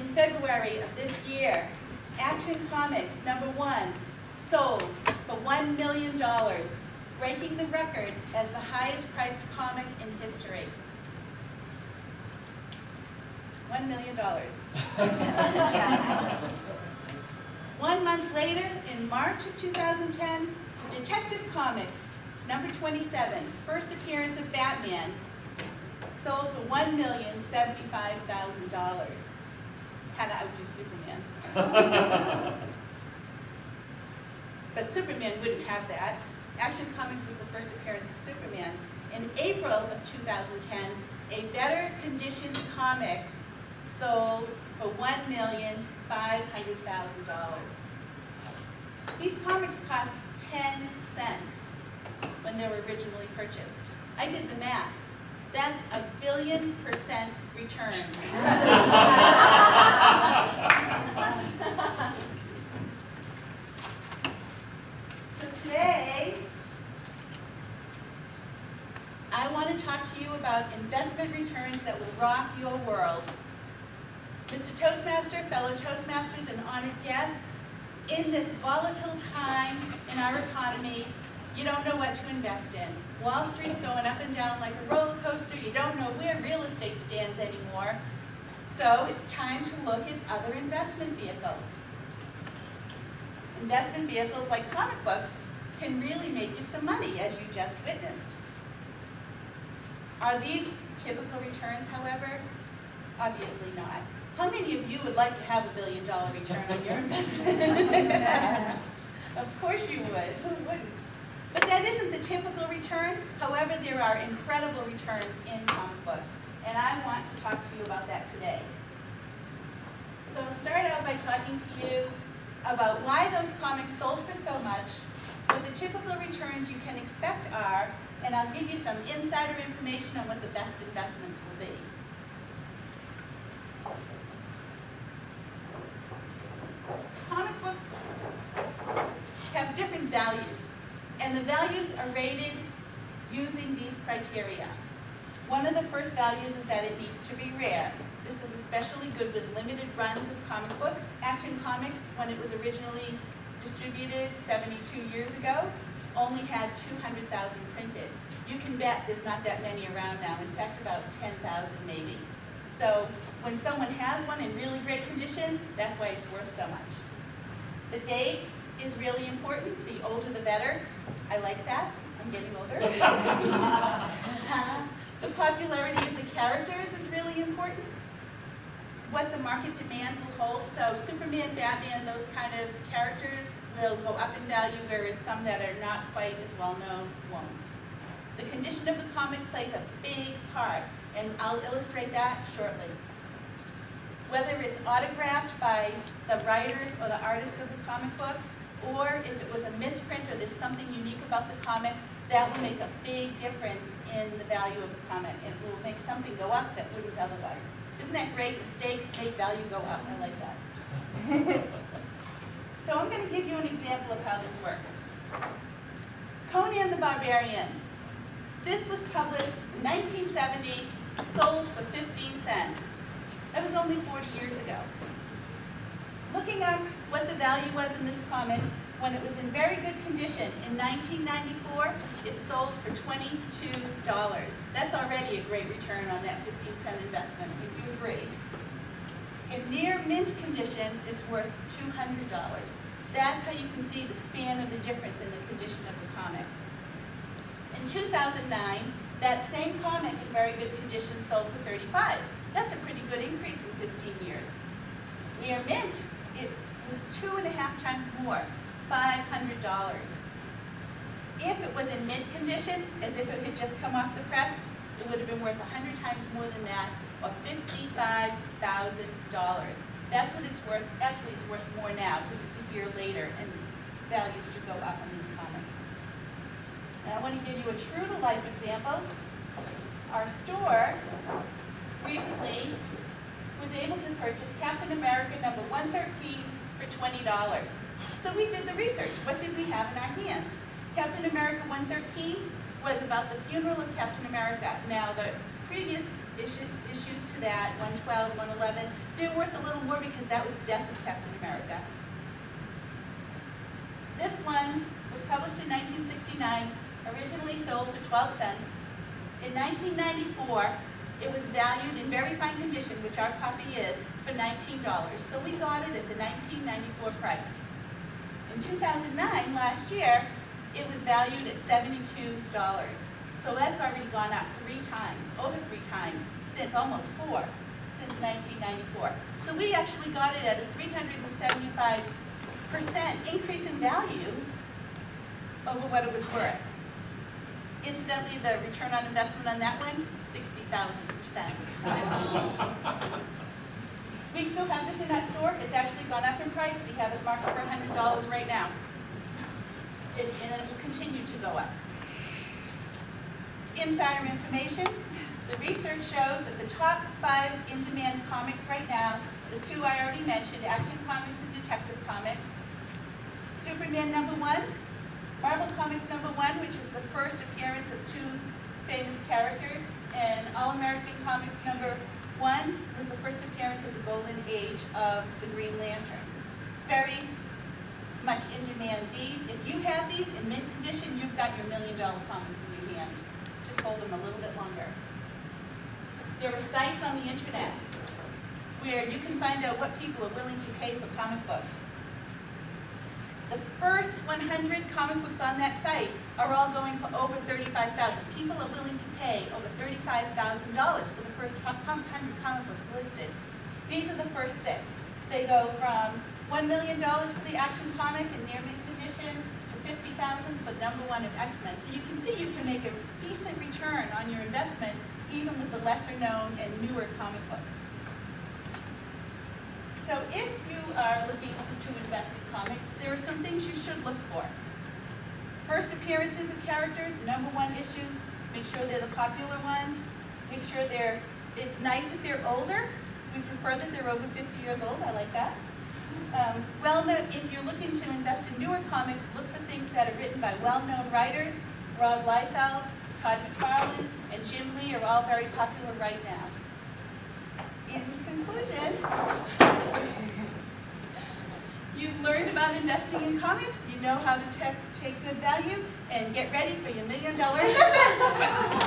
in February of this year, Action Comics #1 sold for $1 million, breaking the record as the highest priced comic in history. $1 million. 1 month later, in March of 2010, Detective Comics #27, first appearance of Batman, sold for $1,075,000. Had to outdo Superman. But Superman wouldn't have that. Action Comics was the first appearance of Superman. In April of 2010, a better conditioned comic sold for $1,500,000. These comics cost 10 cents when they were originally purchased. I did the math. That's a 1,000,000,000% return. So today, I want to talk to you about investment returns that will rock your world. Mr. Toastmaster, fellow Toastmasters, and honored guests, in this volatile time in our economy, you don't know what to invest in. Wall Street's going up and down like a roller coaster. You don't know where real estate stands anymore. So it's time to look at other investment vehicles. Investment vehicles like comic books can really make you some money, as you just witnessed. Are these typical returns, however? Obviously not. How many of you would like to have a $1 billion return on your investment? Of course you would. Who wouldn't? But that isn't the typical return. However, there are incredible returns in comic books, and I want to talk to you about that today. So I'll start out by talking to you about why those comics sold for so much, what the typical returns you can expect are, and I'll give you some insider information on what the best investments will be. Comic books have different values, and the values are rated using these criteria. One of the first values is that it needs to be rare. This is especially good with limited runs of comic books. Action Comics, when it was originally distributed 72 years ago, only had 200,000 printed. You can bet there's not that many around now. In fact, about 10,000 maybe. So when someone has one in really great condition, that's why it's worth so much. The date is really important. The older the better. I like that. I'm getting older. The popularity of the characters is really important. What the market demand will hold. So Superman, Batman, those kind of characters will go up in value, whereas some that are not quite as well known won't. The condition of the comic plays a big part, and I'll illustrate that shortly. Whether it's autographed by the writers or the artists of the comic book, or if it was a misprint or there's something unique about the comic, that will make a big difference in the value of the comic. It will make something go up that wouldn't otherwise. Isn't that great? Mistakes make value go up. I like that. So I'm going to give you an example of how this works. Conan the Barbarian. This was published in 1970, sold for 15 cents. That was only 40 years ago. Looking up what the value was in this comic, when it was in very good condition, in 1994, it sold for $22. That's already a great return on that 15-cent investment, if you agree. In near mint condition, it's worth $200. That's how you can see the span of the difference in the condition of the comic. In 2009, that same comic in very good condition sold for $35. That's a pretty good increase in 15 years. Near mint, it was 2.5 times more, $500. If it was in mint condition, as if it had just come off the press, it would have been worth 100 times more than that, or $55,000. That's what it's worth. Actually, it's worth more now because it's a year later and values should go up on these comics. Now, I want to give you a true-to-life example. Our store recently was able to purchase Captain America #113 for $20. So we did the research. What did we have in our hands? Captain America 113 was about the funeral of Captain America. Now, the previous issues to that, 112, 111, they're worth a little more because that was the death of Captain America. This one was published in 1969, originally sold for 12 cents. In 1994, it was valued in very fine condition, which our copy is, for $19. So we got it at the 1994 price. In 2009, last year, it was valued at $72. So that's already gone up 3 times, over 3 times, since almost 4, since 1994. So we actually got it at a 375% increase in value over what it was worth. Incidentally, the return on investment on that one, 60,000%. We still have this in our store. It's actually gone up in price. We have it marked for $100 right now. And it will continue to go up. Insider information. The research shows that the top 5 in-demand comics right now, the 2 I already mentioned, Action Comics and Detective Comics. Superman #1, Marvel Comics #1, which is the first appearance of 2 famous characters, and All-American Comics #1 was the first appearance of the golden age of the Green Lantern. Very much in demand. These, if you have these in mint condition, you've got your $1 million comics in your hand. Just hold them a little bit longer. There are sites on the internet where you can find out what people are willing to pay for comic books. The first 100 comic books on that site are all going for over $35,000. People are willing to pay over $35,000 for the first 100 comic books listed. These are the first 6. They go from $1 million for the Action comic in near mint condition to $50,000 for #1 of X-Men. So you can see you can make a decent return on your investment even with the lesser known and newer comic books. So if you are looking to invest in comics, there are some things you should look for. First appearances of characters, #1 issues, make sure they're the popular ones. Make sure it's nice if they're older. We prefer that they're over 50 years old, I like that. If you're looking to invest in newer comics, look for things that are written by well-known writers. Rob Liefeld, Todd McFarlane, and Jim Lee are all very popular right now. In conclusion, you've learned about investing in comics, you know how to take good value, and get ready for your $1 million investments.